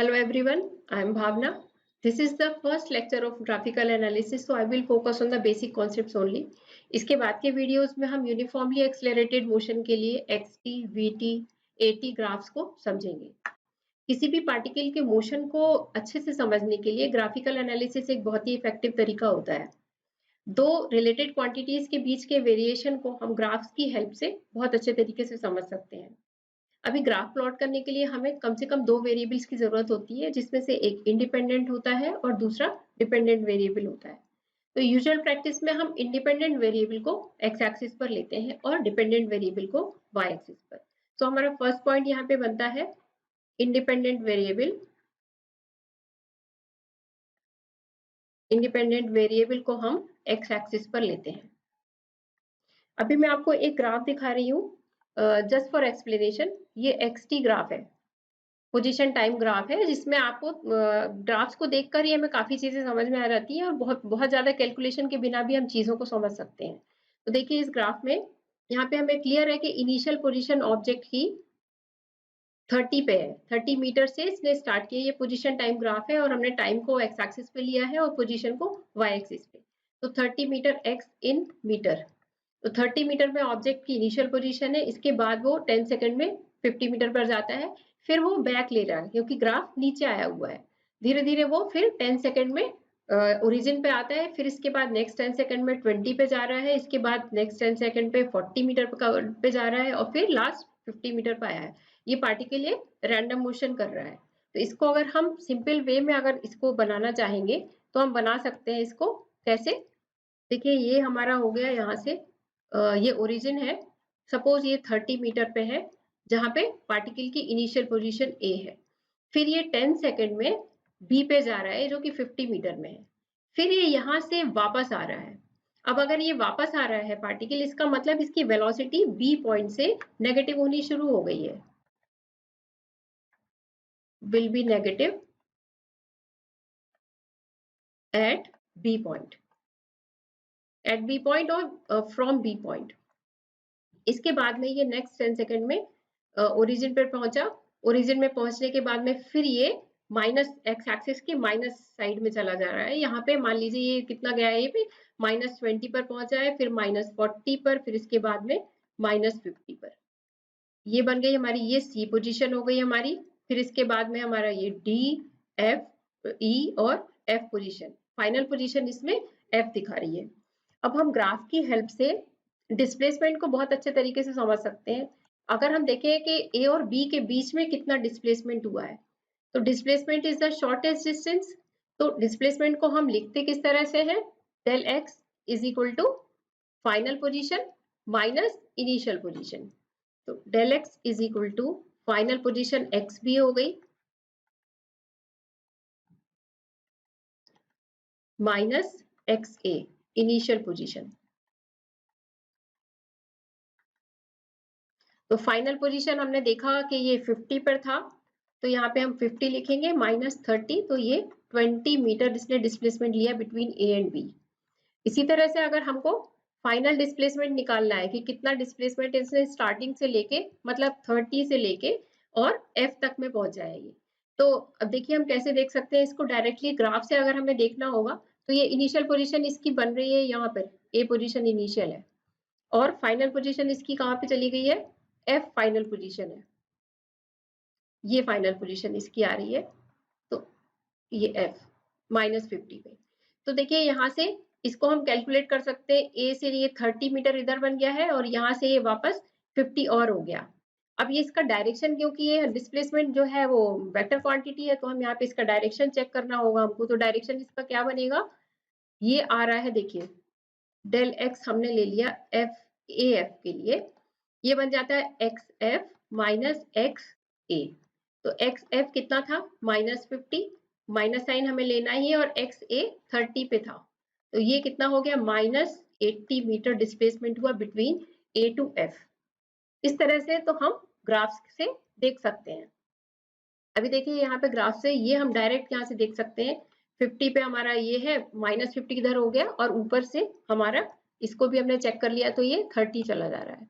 Hello everyone, I am Bhavna. This is the first lecture of graphical analysis, so I will focus on the basic concepts only. इसके बाद के videos में हम uniformly accelerated motion के लिए xt, vt, at graphs को समझेंगे। किसी भी पार्टिकल के मोशन को अच्छे से समझने के लिए ग्राफिकल एनालिसिस एक बहुत ही इफेक्टिव तरीका होता है। दो रिलेटेड क्वांटिटीज के बीच के वेरिएशन को हम ग्राफ्स की हेल्प से बहुत अच्छे तरीके से समझ सकते हैं। अभी ग्राफ प्लॉट करने के लिए हमें कम से कम दो वेरिएबल्स की जरूरत होती है, जिसमें से एक इंडिपेंडेंट होता है और दूसरा डिपेंडेंट वेरिएबल होता है। तो यूजुअल प्रैक्टिस में हम इंडिपेंडेंट वेरिएबल को एक्स एक्सिस पर लेते हैं और डिपेंडेंट वेरिएबल को वाई एक्सिस पर। तो हमारा फर्स्ट पॉइंट यहाँ पे बनता है इंडिपेंडेंट वेरिएबल। इंडिपेंडेंट वेरिएबल को हम एक्स एक्सिस पर लेते हैं। अभी मैं आपको एक ग्राफ दिखा रही हूँ जस्ट फॉर एक्सप्लेनेशन। ये एक्सटी ग्राफ है, पोजीशन टाइम ग्राफ है, जिसमें आपको ग्राफ्स को देखकर ही हमें काफी चीजें समझ में आ जाती हैं और बहुत बहुत ज्यादा कैलकुलेशन के बिना भी हम चीजों को समझ सकते हैं। तो देखिए इस ग्राफ में यहाँ पे हमें क्लियर है कि इनिशियल पोजीशन ऑब्जेक्ट की 30 पे है। 30 मीटर से इसने स्टार्ट किया। ये पोजीशन टाइम ग्राफ है और हमने टाइम को एक्स एक्सिस पे लिया है और पोजीशन को वाई एक्सिस पे। तो 30 मीटर एक्स इन मीटर, तो 30 मीटर में ऑब्जेक्ट की इनिशियल पोजीशन है। इसके बाद वो 10 सेकंड में 50 मीटर पर जाता है, फिर वो बैक ले रहा है क्योंकि ग्राफ नीचे आया हुआ है। धीरे धीरे वो फिर 10 सेकंड में ओरिजिन पे आता है, फिर इसके बाद नेक्स्ट 10 सेकंड में 20 पे जा रहा है, इसके बाद नेक्स्ट 10 सेकंड पे 40 मीटर पे जा रहा है और फिर लास्ट 50 मीटर पे आया है। ये पार्टिकल ये रैंडम मोशन कर रहा है। तो इसको अगर हम सिंपल वे में अगर इसको बनाना चाहेंगे तो हम बना सकते हैं। इसको कैसे? देखिए ये हमारा हो गया यहाँ से ये ओरिजिन है। सपोज ये 30 मीटर पे है जहाँ पे पार्टिकल की इनिशियल पोजीशन ए है। फिर ये 10 सेकंड में बी पे जा रहा है जो कि 50 मीटर में है। फिर ये यहाँ से वापस आ रहा है। अब अगर ये वापस आ रहा है पार्टिकल, इसका मतलब इसकी वेलोसिटी बी पॉइंट से नेगेटिव होनी शुरू हो गई है, will be negative at B point, at B point और from B point। इसके बाद में ये नेक्स्ट 10 सेकंड में ओरिजिन पर पहुंचा। ओरिजिन में पहुंचने के बाद में फिर ये माइनस एक्स एक्सिस के माइनस साइड में चला जा रहा है। यहाँ पे मान लीजिए ये कितना गया है, ये पे -20 पर पहुंचा है, फिर -40 पर, फिर इसके बाद में -50 पर। ये बन गई हमारी ये सी पोजीशन हो गई हमारी। फिर इसके बाद में हमारा ये डी, एफ, ई और एफ पोजीशन। फाइनल पोजीशन इसमें एफ दिखा रही है। अब हम ग्राफ की हेल्प से डिस्प्लेसमेंट को बहुत अच्छे तरीके से समझ सकते हैं। अगर हम देखें कि ए और बी के बीच में कितना डिस्प्लेसमेंट हुआ है, तो displacement is the shortest distance. तो डिस्प्लेसमेंट को हम लिखते किस तरह से है? Del x is equal to final position minus initial position. तो del x is equal to final position x भी हो गई minus x a initial position. तो फाइनल पोजीशन हमने देखा कि ये 50 पर था, तो यहाँ पे हम 50 लिखेंगे -30, तो ये 20 मीटर इसने डिस्प्लेसमेंट लिया बिटवीन ए एंड बी। इसी तरह से अगर हमको फाइनल डिस्प्लेसमेंट निकालना है कि कितना डिस्प्लेसमेंट इसने स्टार्टिंग से लेके मतलब 30 से लेके और एफ तक में पहुंच जाएगी। तो अब देखिए हम कैसे देख सकते हैं इसको डायरेक्टली ग्राफ से। अगर हमें देखना होगा तो ये इनिशियल पोजीशन इसकी बन रही है, यहाँ पर ए पोजीशन इनिशियल है और फाइनल पोजीशन इसकी कहाँ पे चली गई है? एफ फाइनल पोजीशन है। ये फाइनल पोजीशन इसकी आ रही है, तो ये एफ -50 पे। तो देखिए यहाँ से इसको हम कैलकुलेट कर सकते हैं। ए से ये 30 मीटर इधर बन गया है और यहाँ से ये वापस 50 और हो गया। अब ये इसका डायरेक्शन, क्योंकि ये डिस्प्लेसमेंट जो है वो वेक्टर क्वांटिटी है, तो हम यहाँ पे इसका डायरेक्शन चेक करना होगा हमको। तो डायरेक्शन इसका क्या बनेगा? ये आ रहा है, देखिए डेल एक्स हमने ले लिया एफ ए एफ के लिए, ये बन जाता है एक्स एफ माइनस एक्स ए। तो एक्स एफ कितना था? -50, माइनस साइन हमें लेना ही है और एक्स ए 30 पे था, तो ये कितना हो गया? -80 मीटर डिस्प्लेसमेंट हुआ बिटवीन ए टू एफ। इस तरह से तो हम ग्राफ से देख सकते हैं। अभी देखिए यहाँ पे ग्राफ से ये हम डायरेक्ट यहाँ से देख सकते हैं। 50 पे हमारा ये है, -50 इधर हो गया और ऊपर से हमारा इसको भी हमने चेक कर लिया, तो ये 30 चला जा रहा है।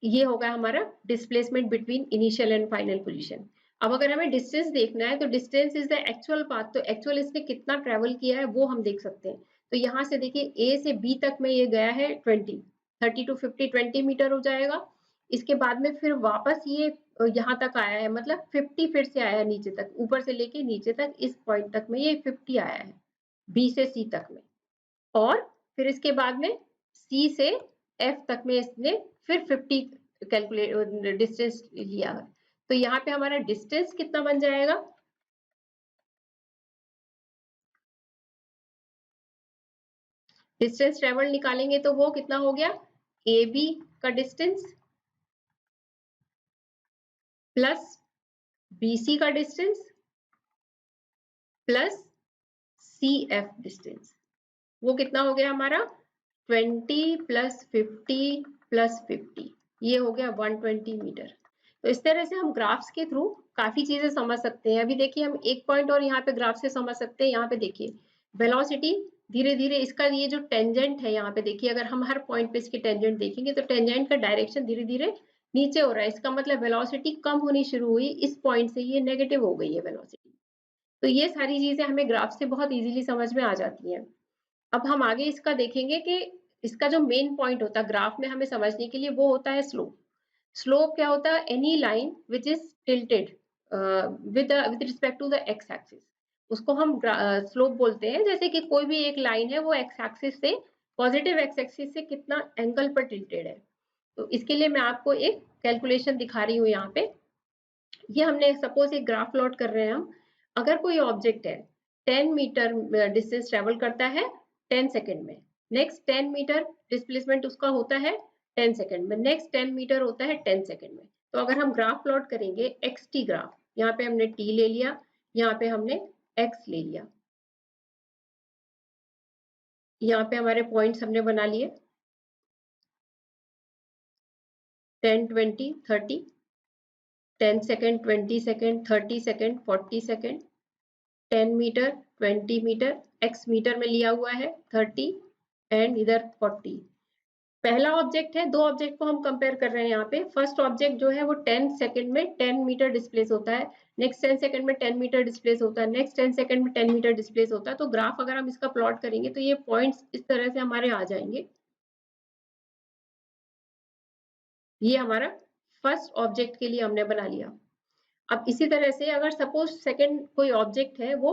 ये होगा हमारा displacement between initial and final position. अब अगर हमें डिस्टेंस देखना है तो distance is the actual path, तो एक्चुअल इसने कितना ट्रेवल किया है वो हम देख सकते हैं। तो यहाँ से देखिए ए से बी तक में ये गया है 30 to 50 20 मीटर हो जाएगा। इसके बाद में फिर वापस ये यहाँ तक आया है, मतलब 50 फिर से आया है नीचे तक, ऊपर से लेके नीचे तक इस पॉइंट तक में ये 50 आया है बी से सी तक में। और फिर इसके बाद में सी से एफ तक में इसने फिर 50 कैलकुलेट डिस्टेंस लिया है। तो यहाँ पे हमारा डिस्टेंस कितना बन जाएगा, डिस्टेंस ट्रेवल निकालेंगे तो वो कितना हो गया, ए बी का डिस्टेंस प्लस बी सी का distance plus C F distance, वो कितना हो गया हमारा 20 प्लस 50 प्लस 50, ये हो गया 120 मीटर। तो इस तरह से हम ग्राफ्स के थ्रू काफी चीजें समझ सकते हैं। अभी देखिए हम एक पॉइंट और यहाँ पे ग्राफ से समझ सकते हैं। यहाँ पे देखिए वेलोसिटी धीरे धीरे इसका ये जो टेंजेंट है, यहाँ पे देखिए अगर हम हर पॉइंट पे इसकी टेंजेंट देखेंगे तो टेंजेंट का डायरेक्शन धीरे धीरे नीचे हो रहा है। इसका मतलब वेलोसिटी कम होनी शुरू हुई, इस पॉइंट से ये नेगेटिव हो गई है वेलोसिटी। तो ये सारी चीजें हमें ग्राफ से बहुत इजीली समझ में आ जाती हैं। अब हम आगे इसका देखेंगे कि इसका जो मेन पॉइंट होता है ग्राफ में हमें समझने के लिए, वो होता है स्लोप। स्लोप क्या होता है, any line which is tilted with respect to the X axis, उसको हम स्लोप बोलते हैं। जैसे कि कोई भी एक लाइन है वो एक्स एक्सिस से, पॉजिटिव एक्स एक्सिस से कितना एंगल पर टिल्टेड है। तो इसके लिए मैं आपको एक कैलकुलेशन दिखा रही हूँ यहाँ पे। ये हमने सपोज एक ग्राफ प्लॉट कर रहे हैं हम। अगर कोई ऑब्जेक्ट है 10 मीटर डिस्टेंस ट्रेवल करता है 10 सेकेंड में, नेक्स्ट 10 मीटर डिस्प्लेसमेंट उसका होता है 10 सेकेंड में, नेक्स्ट 10 मीटर होता है 10 सेकेंड में। तो अगर हम ग्राफ प्लॉट करेंगे एक्स टी ग्राफ, यहाँ पे हमने टी ले लिया, यहाँ पे हमने एक्स ले लिया, यहाँ पे हमारे पॉइंट्स हमने बना लिए 10 20 30, 10 second 20 second 30 second 40 second, 10 metre 20 metre, X metre में लिया हुआ है 30 एंड इधर 40। पहला ऑब्जेक्ट है, दो ऑब्जेक्ट को हम कंपेयर कर रहे हैं यहाँ पे। फर्स्ट ऑब्जेक्ट जो है वो 10 सेकंड में 10 मीटर डिस्प्लेस होता है, नेक्स्ट 10 सेकंड में 10 मीटर डिस्प्लेस होता है, नेक्स्ट 10 सेकंड में 10 मीटर डिस्प्लेस होता है। तो ग्राफ अगर हम इसका प्लॉट करेंगे तो ये पॉइंट्स इस तरह से हमारे आ जाएंगे। ये हमारा फर्स्ट ऑब्जेक्ट के लिए हमने बना लिया। अब इसी तरह से अगर सपोज सेकंड कोई ऑब्जेक्ट है वो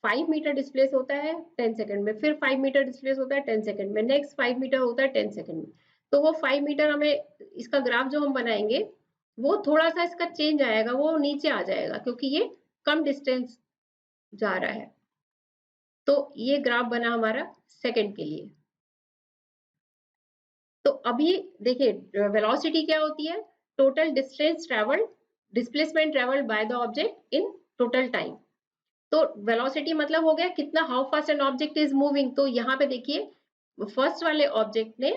5 मीटर डिस्प्लेस होता है 10 सेकंड में, फिर 5 मीटर डिस्प्लेस होता है 10 सेकंड में, नेक्स्ट 5 मीटर होता है 10 सेकंड में। तो वो 5 मीटर हमें, इसका ग्राफ जो हम बनाएंगे वो थोड़ा सा इसका चेंज आएगा, वो नीचे आ जाएगा क्योंकि ये कम डिस्टेंस जा रहा है। तो ये ग्राफ बना हमारा सेकंड के लिए। तो अभी देखिए वेलोसिटी क्या होती है, total distance travelled, displacement travelled by the object in total time. तो वेलोसिटी मतलब हो गया कितना, how fast an object is moving. तो यहाँ पे देखिए फर्स्ट वाले ऑब्जेक्ट ने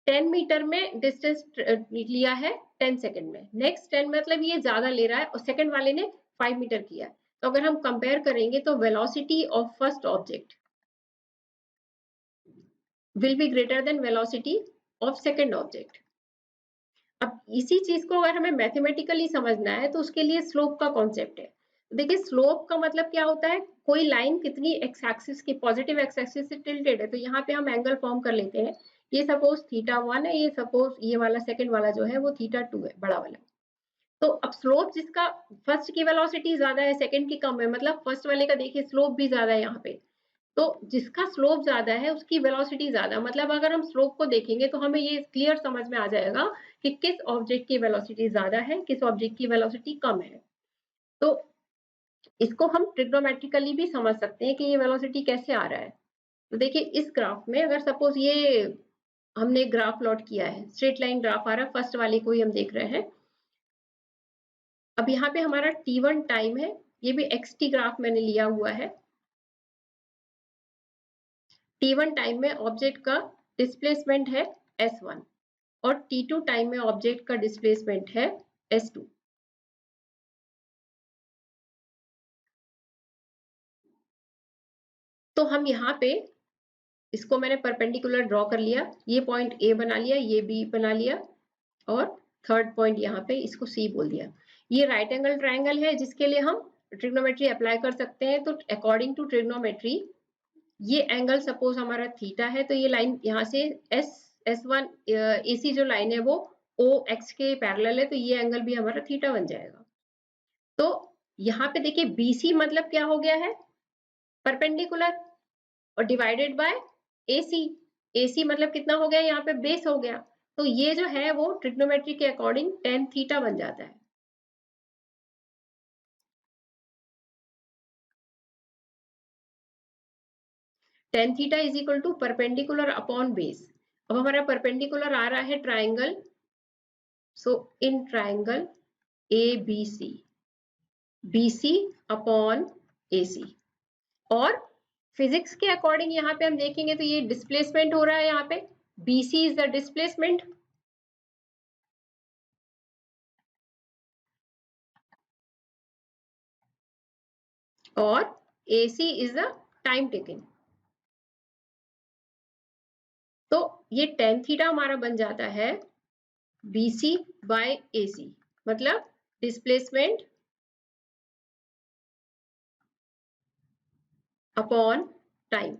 10 मीटर में डिस्टेंस लिया है 10 सेकंड में, नेक्स्ट 10 मतलब ये ज्यादा ले रहा है, और सेकंड वाले ने 5 मीटर किया। तो अगर हम कंपेयर करेंगे तो velocity of first object will be greater than velocity of second object. अब इसी चीज को अगर हमें मैथमेटिकली समझना है तो उसके लिए स्लोप का कॉन्सेप्ट है। देखिए स्लोप का मतलब क्या होता है, कोई लाइन कितनी एक्स एक्सिस की, पॉजिटिव एक्स एक्सिस से टिल्टेड है। तो यहाँ पे हम एंगल फॉर्म कर लेते हैं, ये सपोज θ1 है, ये सपोज ये वाला सेकंड वाला जो है वो θ2 है, बड़ा वाला। तो अब स्लोप जिसका फर्स्ट की वेलोसिटी ज्यादा है सेकंड की कम है, मतलब फर्स्ट वाले का देखिए स्लोप भी ज्यादा है यहाँ पे। तो जिसका स्लोप ज्यादा है उसकी वेलोसिटी ज्यादा, मतलब अगर हम स्लोप को देखेंगे तो हमें ये क्लियर समझ में आ जाएगा कि किस ऑब्जेक्ट की वेलोसिटी ज्यादा है, किस ऑब्जेक्ट की वेलोसिटी कम है। तो इसको हम ट्रिग्नोमेट्रिकली भी समझ सकते हैं कि ये वेलोसिटी कैसे आ रहा है। तो देखिए इस ग्राफ में अगर सपोज ये हमने ग्राफ प्लॉट किया है, स्ट्रेट लाइन ग्राफ आ रहा है, फर्स्ट वाले को ही हम देख रहे हैं। अब यहाँ पे हमारा t1 टाइम है, ये भी xt ग्राफ मैंने लिया हुआ है। t1 टाइम में ऑब्जेक्ट का डिस्प्लेसमेंट है s1 और t2 टाइम में ऑब्जेक्ट का डिस्प्लेसमेंट है s2। तो हम यहाँ पे इसको मैंने परपेंडिकुलर ड्रॉ कर लिया, ये पॉइंट A बना लिया, ये B बना लिया, और थर्ड पॉइंट यहाँ पे इसको C बोल दिया। ये राइट एंगल ट्राइंगल है जिसके लिए हम ट्रिग्नोमेट्री अप्लाई कर सकते हैं। तो अकॉर्डिंग टू ट्रिग्नोमेट्री ये एंगल सपोज हमारा थीटा है, तो ये लाइन यहाँ से S1 AC जो लाइन है वो OX के पैरेलल है, तो ये एंगल भी हमारा थीटा बन जाएगा। तो यहाँ पे देखिए BC मतलब क्या हो गया है, परपेंडिकुलर, और डिवाइडेड बाय AC, AC मतलब कितना हो गया, यहाँ पे बेस हो गया। तो ये जो है वो ट्रिग्नोमेट्री के अकॉर्डिंग tan थीटा बन जाता है। tan theta is equal to perpendicular upon base. अब हमारा परपेंडिकुलर आ रहा है triangle, so in triangle ABC, BC upon AC। और फिजिक्स के अकॉर्डिंग यहाँ पे हम देखेंगे तो ये डिस्प्लेसमेंट हो रहा है, यहाँ पे BC इज द डिस्प्लेसमेंट और AC is the time taken. तो ये tan थीटा हमारा बन जाता है BC बाय AC, मतलब डिस्प्लेसमेंट अपॉन टाइम।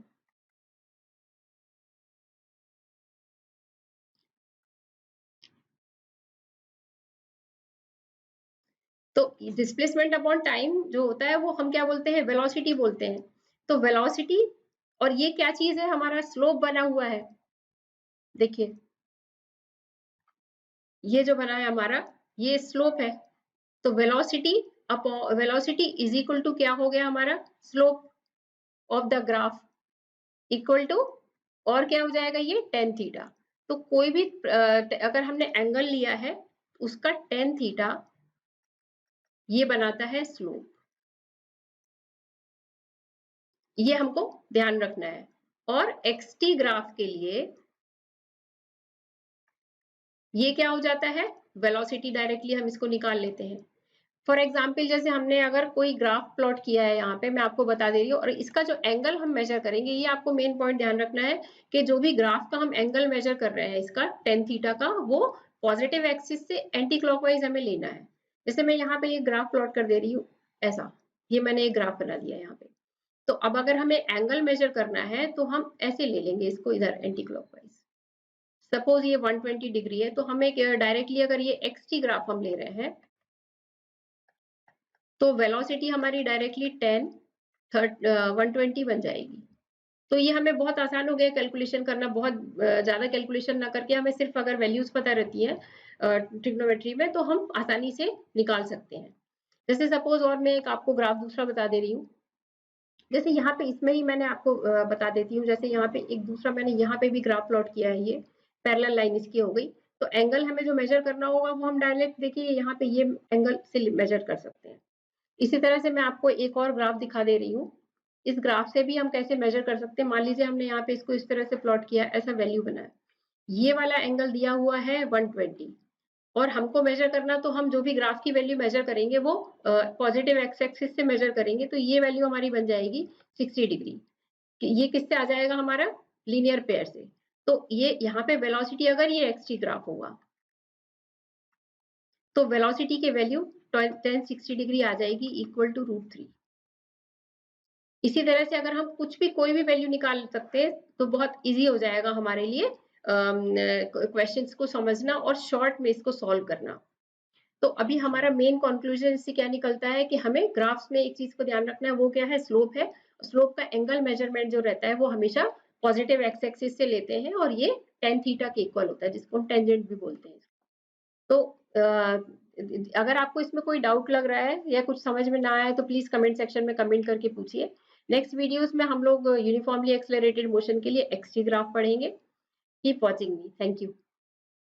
तो डिस्प्लेसमेंट अपॉन टाइम जो होता है वो हम क्या बोलते हैं, वेलोसिटी बोलते हैं। तो वेलोसिटी, और ये क्या चीज है, हमारा स्लोप बना हुआ है। देखिए ये जो बना है हमारा, ये स्लोप है। तो velocity upon velocity is equal to क्या हो गया हमारा, slope of the graph equal to, और क्या हो जाएगा ये tan थीटा। तो कोई भी अगर हमने एंगल लिया है उसका tan थीटा ये बनाता है स्लोप, ये हमको ध्यान रखना है। और xt ग्राफ के लिए ये क्या हो जाता है, वेलोसिटी डायरेक्टली हम इसको निकाल लेते हैं। फॉर एग्जाम्पल जैसे हमने अगर कोई ग्राफ प्लॉट किया है, यहाँ पे मैं आपको बता दे रही हूँ, और इसका जो एंगल हम मेजर करेंगे, ये आपको मेन पॉइंट ध्यान रखना है कि जो भी ग्राफ का हम एंगल मेजर कर रहे हैं इसका tan थीटा का, वो पॉजिटिव एक्सिस से एंटी क्लॉकवाइज हमें लेना है। जैसे मैं यहाँ पे ये ग्राफ प्लॉट कर दे रही हूँ ऐसा, ये मैंने एक ग्राफ बना दिया यहाँ पे। तो अब अगर हमें एंगल मेजर करना है तो हम ऐसे ले लेंगे इसको इधर एंटी क्लॉकवाइज। सपोज ये 120 डिग्री है, तो हमें डायरेक्टली अगर ये xt ग्राफ हम ले रहे हैं तो वेलोसिटी हमारी डायरेक्टली 120 बन जाएगी। तो ये हमें बहुत आसान हो गया कैलकुलेशन करना, बहुत ज्यादा कैलकुलेशन ना करके हमें सिर्फ अगर वैल्यूज पता रहती है ट्रिग्नोमेट्री में तो हम आसानी से निकाल सकते हैं। जैसे सपोज, और मैं एक आपको ग्राफ दूसरा बता दे रही हूँ। जैसे यहाँ पे इसमें ही मैंने आपको बता देती हूँ, जैसे यहाँ पे एक दूसरा मैंने यहाँ पे भी ग्राफ प्लॉट किया है, ये पैरेलल लाइन इसकी हो गई। तो एंगल हमें जो मेजर करना होगा वो हम डायरेक्ट देखिए यहाँ पे ये एंगल से मेजर कर सकते हैं। इसी तरह से मैं आपको एक और ग्राफ दिखा दे रही हूँ। इस ग्राफ से भी हम कैसे मेजर कर सकते हैं। मान लीजिए हमने यहाँ पे इसको इस तरह से प्लॉट किया, ऐसा वैल्यू बना है, ये वाला एंगल दिया हुआ है 120, और हमको मेजर करना, तो हम जो भी ग्राफ की वैल्यू मेजर करेंगे वो पॉजिटिव एक्स एक्सिस से मेजर करेंगे, तो ये वैल्यू हमारी बन जाएगी 60 डिग्री। ये किससे आ जाएगा, हमारा लीनियर पेयर से। तो ये यहाँ पे वेलोसिटी, अगर ये एक्स टी ग्राफ होगा तो वेलोसिटी की वैल्यू 1060 डिग्री आ जाएगी इक्वल टू √3। इसी तरह से अगर हम कुछ भी कोई भी वैल्यू निकाल सकते हैं तो बहुत इजी हो जाएगा हमारे लिए क्वेश्चंस को समझना और शॉर्ट में इसको सॉल्व करना। तो अभी हमारा मेन कंक्लूजन इससे क्या निकलता है कि हमें ग्राफ्स में एक चीज को ध्यान रखना है, वो क्या है, स्लोप है। स्लोप का एंगल मेजरमेंट जो रहता है वो हमेशा पॉजिटिव एक्स एक्सिस से लेते हैं, और ये tan थीटा के इक्वल होता है, जिसको हम टेंजेंट भी बोलते हैं। तो अगर आपको इसमें कोई डाउट लग रहा है या कुछ समझ में ना आए तो प्लीज कमेंट सेक्शन में कमेंट करके पूछिए। नेक्स्ट वीडियोस में हम लोग यूनिफॉर्मली एक्सेलरेटेड मोशन के लिए xt ग्राफ पढ़ेंगे। Keep watching me, thank you.